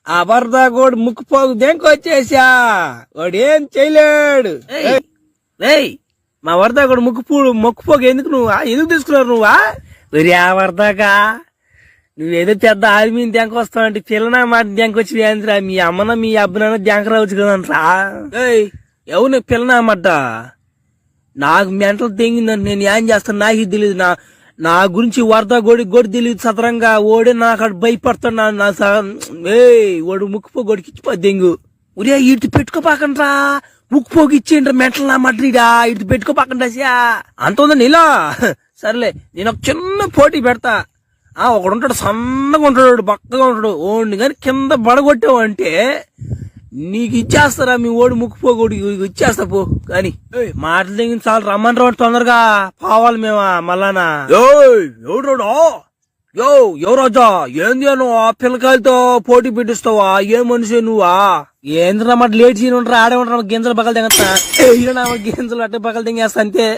ఆ వరదాగోడు ముక్కుపోగు దెంకొచ్చేసా వాడేం చేయలేడు. మా వరదాగోడు మొక్కుపోగు ఎందుకు తీసుకున్నారు నువ్వా? మరి ఆ వరదాగా నువ్వేదో పెద్ద ఆర్మీని దెంకొస్తావు అంటే పిల్లనా మాట దెంకొచ్చి ఏంద్రా? మీ అమ్మన మీ అబ్బనైనా దెంక రావచ్చు కదంట్రా. ఎవరు పిల్లనా మాట? నాకు మెంటల్ తెంగిందంటే నేను ఏం చేస్తాను నాకు తెలియదు. నా గురించి వరద గోడి తెలియదు సదరంగా. ఓడే నాకు అటు భయపడుతున్నాను. ఓడు ముక్కుపోగోడికి ఇచ్చిపో దెంగు. ఉరే ఇటు పెట్టుకోపాకండ్రా, ముక్కుపోగి ఇచ్చేయండి మెంటల్ నా మడ్రీడా. ఇటు పెట్టుకోపాకండి అంత ఉందండి ఇలా. సర్లే నేను ఒక చిన్న పోటీ పెడతా. ఒకడుంటాడు సన్నగా ఉంటాడు, బక్కగా ఉంటాడు. ఓడిని కానీ కింద బడగొట్టావు అంటే నీకు ఇచ్చేస్తారా మీ ఓడి ముక్కుపోగోడి ఇచ్చేస్తా పో. కానీ మాటలు దిగిన చాలు రమ్మని రావడం తొందరగా పోవాలి మేమా మళ్ళానా. ఎవరాజా ఏంది నువ్వు ఆ పిల్లకాయలతో పోటీ పెట్టిస్తావా? ఏ మనిషి నువ్వా? ఏంద్రా మాట లేట్ చేయను ఆడే ఉంటా గింజలు బగలు దిగస్తా గింజలు అట్టే బగలు దిగేస్తా అంతే.